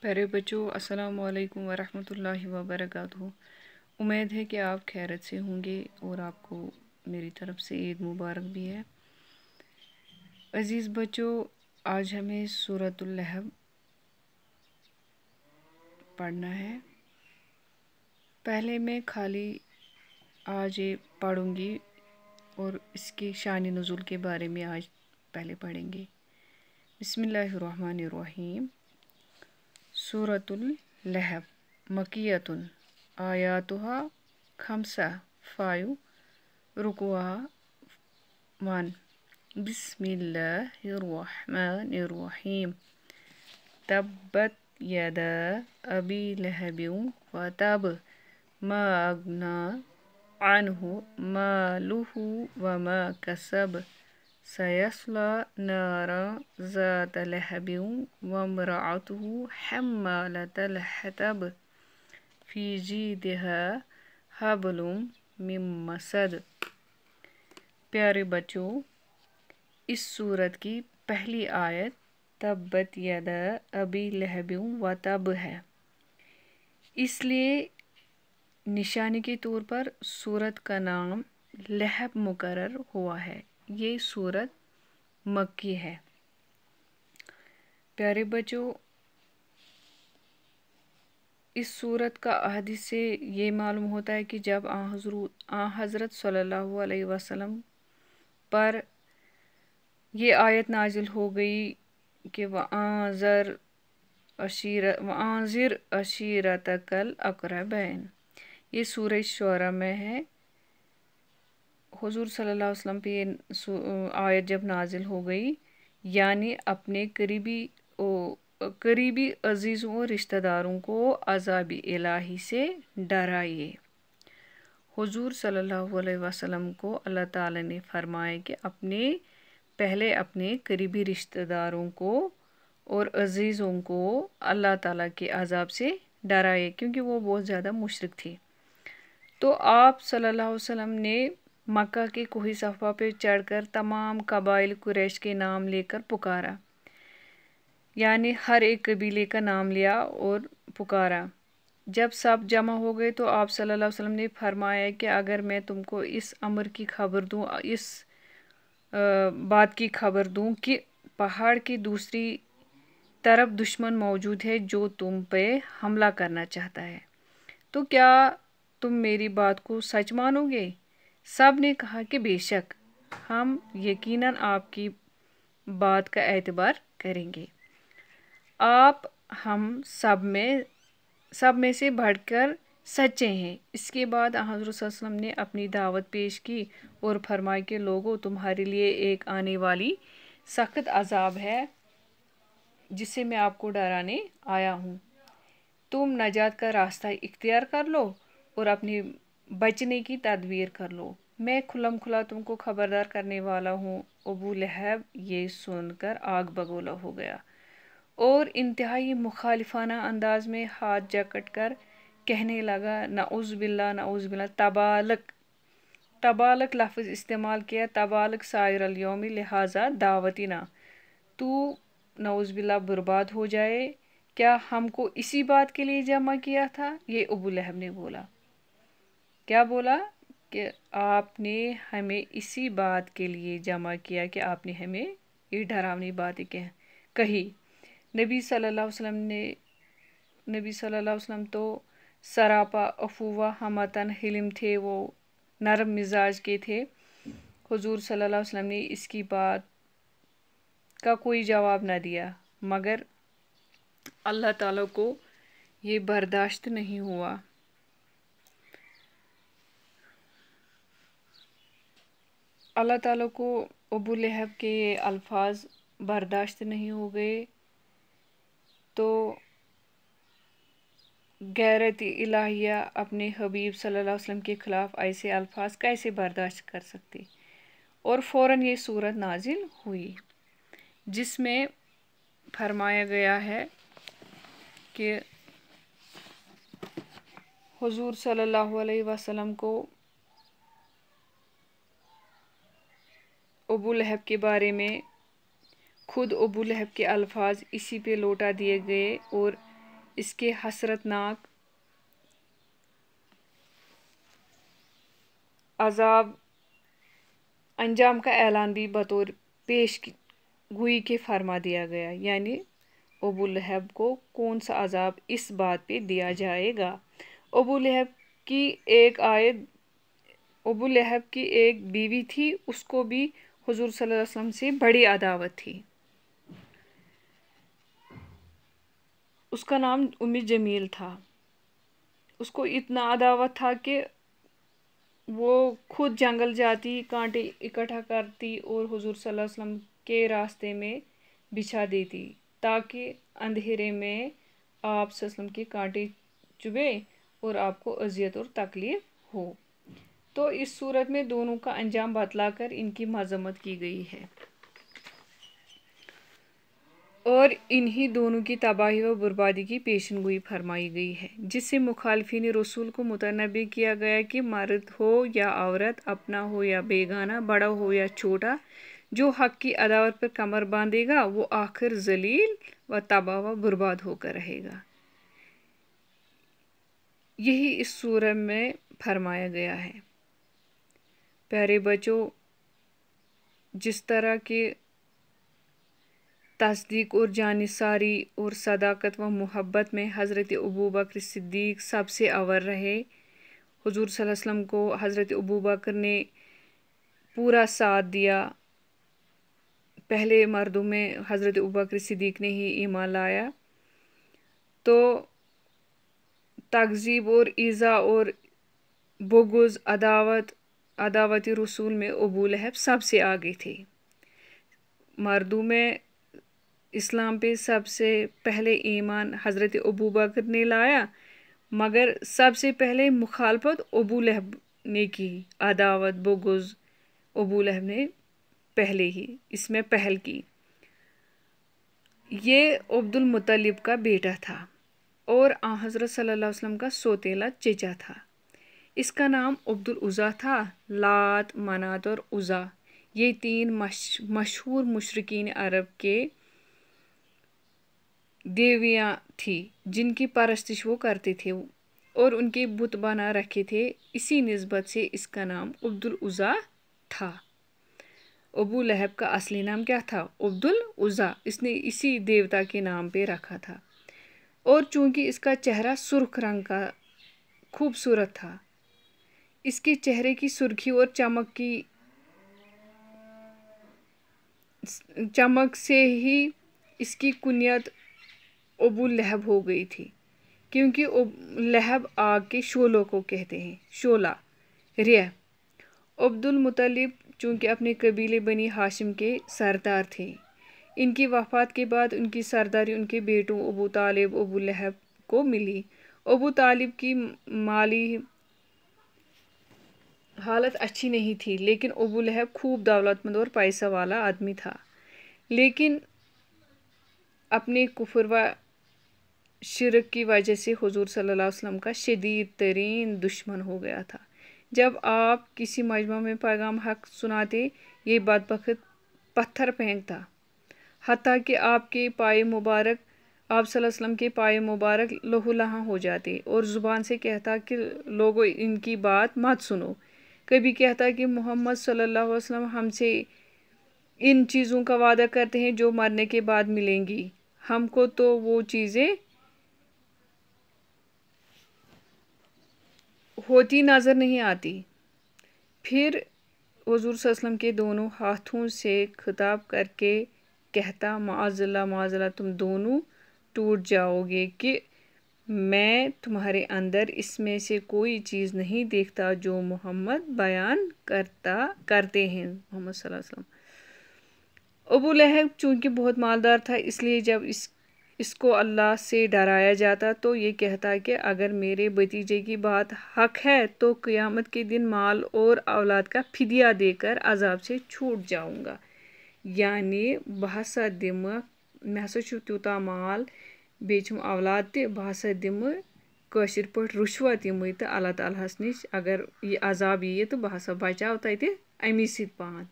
प्यारे बच्चों, अस्सलाम वालेकुम वरहमतुल्लाहि वबरकातुहू। उम्मीद है कि आप खैरियत से होंगे और आपको मेरी तरफ से ईद मुबारक भी है। अज़ीज़ बच्चों, आज हमें सूरतुल लहब पढ़ना है। पहले मैं खाली आज ये पढ़ूँगी और इसकी शान नुज़ुल के बारे में आज पहले पढ़ेंगे। बिस्मिल्लाहिर्रहमानिर्रहीम। सूरतुल लहब मकियतुन आयातुहा खमसा 5 रुकुआ 1। बिस्मिल्लाहिर्रहमानिर्रहीम। तब्बत यदा अबी लहबिन व तब मा अगना अन्हु मालुहु व मा कसब सयस्ला नारा ज़ात लहबिन व इम्रअतुहु हम्मालतल हतब फी जीदिहा हब्लुम मिन मसद। प्यारे बच्चों, इस सूरत की पहली आयत तब्बत यदा अबी लहबिन व तब है, इसलिए निशानी के तौर पर सूरत का नाम लहब मुकर्रर हुआ है। ये सूरत मक्की है। प्यारे बच्चों, इस सूरत का अहदीस से ये मालूम होता है कि जब हज़रत सल्लल्लाहु अलैहि वसल्लम पर ये आयत नाजिल हो गई कि वआंज़िर अशीरतकल अक़रबैन। ये सूरह शुअरा में है। हुज़ूर सल्लल्लाहु अलैहि वसल्लम पे ये आयत जब नाजिल हो गई, यानी अपने करीबी अजीज़ों और रिश्तेदारों को अज़ाब इलाही से डराइए। हुज़ूर सल्लल्लाहु अलैहि वसल्लम को अल्लाह ताला ने फरमाया कि पहले अपने करीबी रिश्तेदारों को और अजीज़ों को अल्लाह ताला के अज़ाब से डराए, क्योंकि वो बहुत ज़्यादा मुशरिक थे। तो आप सल्लल्लाहु अलैहि वसल्लम ने मक्का के कोही सफ़ा पे चढ़कर तमाम कबाइल कुरैश के नाम लेकर पुकारा, यानी हर एक कबीले का नाम लिया और पुकारा। जब सब जमा हो गए तो आप सल्लल्लाहु अलैहि वसल्लम ने फरमाया कि अगर मैं तुमको इस अमर की खबर दूं, इस बात की खबर दूं कि पहाड़ की दूसरी तरफ दुश्मन मौजूद है जो तुम पे हमला करना चाहता है, तो क्या तुम मेरी बात को सच मानोगे? सब ने कहा कि बेशक, हम यकीनन आपकी बात का एतबार करेंगे। आप हम सब में से बढ़कर सच्चे हैं। इसके बाद हज़रत सल्लल्लाहु अलैहि वसल्लम ने अपनी दावत पेश की और फरमाया कि लोगों, तुम्हारे लिए एक आने वाली सख्त अजाब है जिससे मैं आपको डराने आया हूँ। तुम नजात का रास्ता इख्तियार कर लो और अपने बचने की तदबीर कर लो। मैं खुल्लम खुला तुमको खबरदार करने वाला हूँ। अबू लहब ये सुनकर आग बगोला हो गया और इंतहाई मुखालिफाना अंदाज में हाथ जकट कर कहने लगा, नऊज़ बिल्लाह। तबालक लफ्ज़ इस्तेमाल किया। तबालक साइरल यौमी लिहाजा दावतीना, तू नऊज़ बिल्लाह बर्बाद हो जाए, क्या हमको इसी बात के लिए जमा किया था? ये अबू लहब ने बोला। क्या बोला? कि आपने हमें इसी बात के लिए जमा किया कि आपने हमें ये डरावनी बातें कही। नबी सल्लल्लाहु अलैहि वसल्लम तो सरापा अफूवा हमतन हिलिम थे, वो नरम मिजाज के थे। हुजूर सल्लल्लाहु अलैहि वसल्लम ने इसकी बात का कोई जवाब न दिया, मगर अल्लाह ताला को ये बर्दाश्त नहीं हुआ। अल्लाह ताला को अबू लहब के ये अल्फाज बर्दाश्त नहीं हो गए, तो गैरत इलाहिया अपने हबीब सल्लल्लाहु अलैहि वसल्लम के ख़िलाफ़ ऐसे अल्फाज कैसे बर्दाश्त कर सकते, और फ़ौरन ये सूरत नाजिल हुई जिसमें फरमाया गया है कि हुजूर सल्लल्लाहु अलैहि वसल्लम को अबू लहब के बारे में खुद अबू लहब के अल्फाज इसी पे लौटा दिए गए और इसके हसरतनाक अजाब अंजाम का ऐलान भी बतौर पेश गोई के फरमा दिया गया, यानी अबू लहब को कौन सा अजाब इस बात पे दिया जाएगा। अबू लहब की एक आयत, अबू लहब की एक बीवी थी, उसको भी हुजूर सल्लल्लाहु अलैहि वसल्लम से बड़ी अदावत थी। उसका नाम उम्मी जमील था। उसको इतना अदावत था कि वो खुद जंगल जाती, कांटे इकट्ठा करती और हुजूर सल्लल्लाहु अलैहि वसल्लम के रास्ते में बिछा देती, ताकि अंधेरे में आप सल्लल्लाहु अलैहि वसल्लम के कांटे चुभे और आपको अजियत और तकलीफ हो। तो इस सूरत में दोनों का अंजाम बतलाकर इनकी मजम्मत की गई है और इन्हीं दोनों की तबाही व बर्बादी की पेशनगोई फरमाई गई है, जिससे मुखालिफिन रसूल को मुतनब्बे किया गया कि मर्द हो या औरत, अपना हो या बेगाना, बड़ा हो या छोटा, जो हक की अदावत पर कमर बांधेगा वो आखिर जलील व तबाह व बर्बाद होकर रहेगा। यही इस सूरत में फरमाया गया है। प्यारे बच्चों, जिस तरह के तस्दीक और जानिसारी और सदाकत व मोहब्बत में हज़रत अबू बकर सिद्दीक़ सबसे अव्वल रहे, हुजूर सल्लल्लाहु अलैहि वसल्लम को हज़रत अबू बकर ने पूरा साथ दिया। पहले मर्दों में हज़रत अबू बकर सिद्दीक़ ने ही ईमान लाया, तो तकज़ीब और ईज़ा और बुग़्ज़, अदावत रसूल में अबू लहब सबसे आगे थे। मर्दों में इस्लाम पे सबसे पहले ईमान हज़रत अबू बकर ने लाया, मगर सबसे पहले मुखालफत अबू लहब ने की, अदावत बुग़्ज़ अबू लहब ने पहले ही इसमें पहल की। ये अब्दुल मुत्तलिब का बेटा था और हज़रत सल्लल्लाहु अलैहि वसल्लम का सौतेला चचा था। इसका नाम अब्दुल उज़ा था। लात, मनात और उज़ा ये तीन मशहूर मुशरिकीन अरब के देवियाँ थी, जिनकी परस्तिश वो करते थे और उनके बुत बना रखे थे। इसी निस्बत से इसका नाम अब्दुल उज़ा था। अबू लहब का असली नाम क्या था? अब्दुल उज़ा। इसने इसी देवता के नाम पे रखा था। और चूंकि इसका चेहरा सुर्ख रंग का खूबसूरत था, इसके चेहरे की सुर्खी और चमक से ही इसकी कुनियत अबू लहब हो गई थी, क्योंकि लहब आग के शोलों को कहते हैं, शोला रिया। अब्दुल मुत्तलिब चूँकि अपने कबीले बनी हाशिम के सरदार थे। इनकी वफ़ात के बाद उनकी सरदारी उनके बेटों अबू तालिब, अबू लहब को मिली। अबू तालिब की माली हालत अच्छी नहीं थी, लेकिन अबू लहब खूब दौलतमंद और पैसा वाला आदमी था, लेकिन अपने कुफर व शिरक की वजह से हुजूर सल्लल्लाहु अलैहि वसल्लम का शदीद तरीन दुश्मन हो गया था। जब आप किसी मजमा में पैगाम हक सुनाते, ये बदबख्त पत्थर फेंकता, हत्ता कि आपके पाए मुबारक, आप सल्लल्लाहु अलैहि वसल्लम के पाए मुबारक लहूलुहान हो जाते और ज़ुबान से कहता कि लोगों इनकी बात मत सुनो। कभी कहता कि मोहम्मद सल्लल्लाहु अलैहि वसल्लम हमसे इन चीज़ों का वादा करते हैं जो मरने के बाद मिलेंगी, हमको तो वो चीज़ें होती नज़र नहीं आती। फिर हुजूर सल्लल्लाहु अलैहि वसल्लम के दोनों हाथों से खिताब करके कहता, माअज़ल्लाह माअज़ल्लाह, तुम दोनों टूट जाओगे कि मैं तुम्हारे अंदर इसमें से कोई चीज़ नहीं देखता जो मोहम्मद बयान करते हैं, मोहम्मद सल्लल्लाहु अलैहि वसल्लम। अबू लहब चूँकि बहुत मालदार था, इसलिए जब इसको अल्लाह से डराया जाता तो ये कहता कि अगर मेरे भतीजे की बात हक है तो क़यामत के दिन माल और औलाद का फिदिया देकर अजाब से छूट जाऊंगा। यानी बह हसा दिम, मे हसा त्यूता माल बेचम औलाद ते बह हसा दिम कशिर पट रुश्वत यम तो अल्लाह ताला निश, अगर ये अजाब यी तो बह हसा बचाव तते अमी सित पान।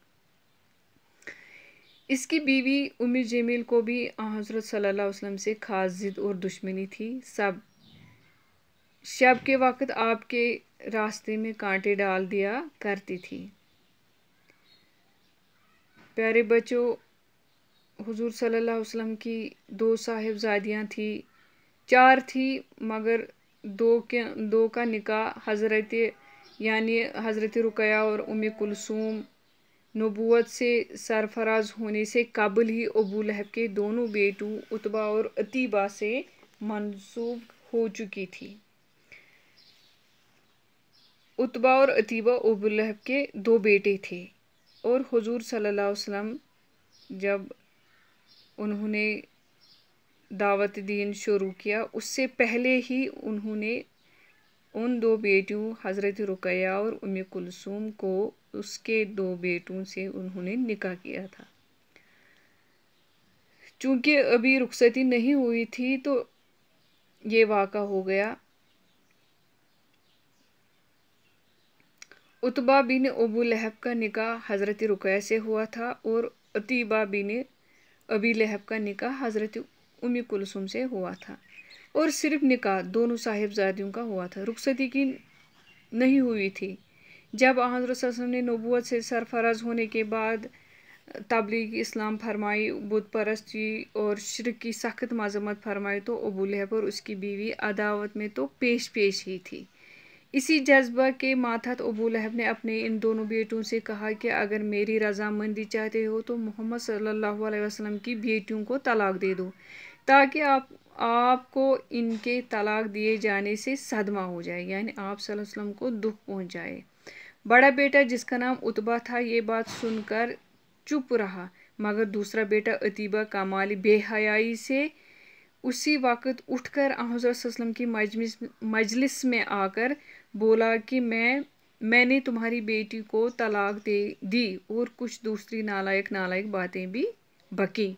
اس کی بیوی ام جمیل کو بھی حضرت صلی اللہ علیہ وسلم سے خاص ضد اور دشمنی تھی. شب کے وقت آپ کے راستے میں کانٹے ڈال دیا کرتی تھی. پیارے بچوں، حضور صلی اللہ علیہ وسلم کی 2 صاحبزادیاں تھیں، 4 تھی مگر 2 کا نکاح حضرت رقیہ اور ام کلثوم نبوت سے سرفراز ہونے سے قبل ہی ابو لہب کے دونوں بیٹوں عتبہ اور عتیبہ سے منسوب ہو چکی تھی. عتبہ اور عتیبہ ابو لہب کے 2 بیٹے تھے، اور حضور صلی اللہ علیہ وسلم جب انہوں نے دعوت دین شروع کیا اس سے پہلے ہی انہوں نے ان 2 بیٹیوں حضرت رقیہ اور ام کلثوم کو اس کے 2 بیٹوں سے انہوں نے نکاح کیا تھا. چونکہ ابھی رخصتی نہیں ہوئی تھی تو یہ واقعہ ہو گیا. عتبہ بن ابو لہب کا نکاح حضرت رقیہ سے ہوا تھا اور عتیبہ بن ابی لہب کا نکاح حضرت ام کلثوم سے ہوا تھا، اور صرف نکاح دونوں صاحبزادیوں کا ہوا تھا، رخصتی کی نہیں ہوئی تھی. جب حضرت صلی اللہ علیہ وسلم نے نبوت سے سرفراز ہونے کے بعد تبلیغ اسلام فرمائی، بت پرستی اور شرک کی سخت مذمت فرمائی، تو ابو لہب اور اس کی بیوی عداوت میں تو پیش ہی تھی. اسی جذبہ کے ماتحت ابو لہب نے اپنے ان دونوں بیٹوں سے کہا کہ اگر میری رضامندی چاہتے ہو تو محمد صلی اللہ علیہ وسلم کی بیٹیوں کو طلاق دے دو، تاکہ آپ کو ان کے طلاق دیے جانے سے صدمہ ہو جائے، یعنی آپ صلی اللہ علیہ وسلم کو دکھ پہنچ جائے. بڑا بیٹا جس کا نام عتبہ تھا یہ بات سن کر چپ رہا، مگر دوسرا بیٹا عتیبہ کمال بے حیائی سے اسی وقت اٹھ کر حضرت صلی اللہ علیہ وسلم کی مجلس میں آ کر بولا کہ میں نے تمہاری بیٹی کو طلاق دی اور کچھ دوسری نالائق باتیں بھی بکی.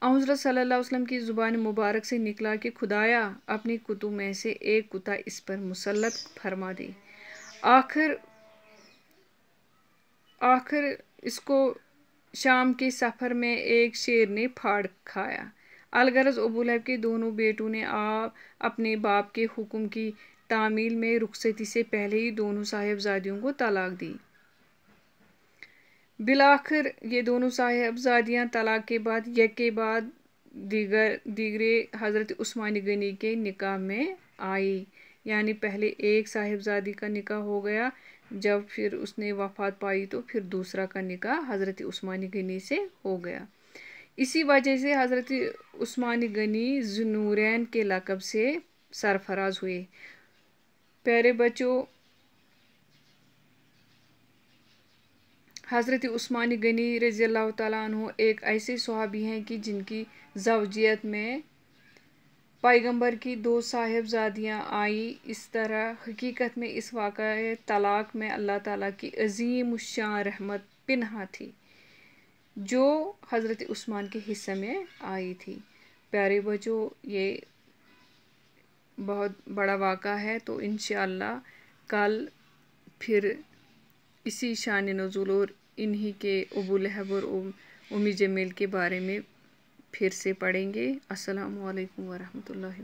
حضرت صلی اللہ علیہ وسلم کی زبان مبارک سے نکلا کہ خدایا اپنے کتوں میں سے ایک کتا اس پر مسلط فرما دے. آخر اس کو شام کے سفر میں ایک شیر نے پھاڑ کھایا. الغرض ابو لہب کے دونوں بیٹوں نے اپنے باپ کے حکم کی تعمیل میں رخصتی سے پہلے ہی دونوں صاحبزادیوں کو طلاق دی. بالآخر یہ دونوں صاحبزادیاں طلاق کے بعد یک کے بعد دیگرے حضرت عثمان غنی کے نکاح میں آئی، یعنی پہلے ایک صاحبزادی کا نکاح ہو گیا، جب پھر اس نے وفات پائی تو پھر دوسرا کا نکاح حضرت عثمان غنی سے ہو گیا. اسی وجہ سے حضرت عثمان غنی ذو النورین کے لقب سے سرفراز ہوئے. پیارے بچوں، حضرت عثمان غنی رضی اللہ تعالیٰ عنہ ایک ایسے صحابی ہیں کہ جن کی زوجیت میں پیغمبر کی 2 صاحبزادیاں آئیں. اس طرح حقیقت میں اس واقعہ طلاق میں اللہ تعالیٰ کی عظیم الشان رحمت پنہاں تھی جو حضرت عثمان کے حصے میں آئی تھی. پیارے بچوں، یہ بہت بڑا واقعہ ہے، تو انشاءاللہ کل پھر اسی شان نزول اور انہی کے ابو لہب اور ام جمیل کے بارے میں پھر سے پڑھیں گے. السلام علیکم ورحمۃ اللہ.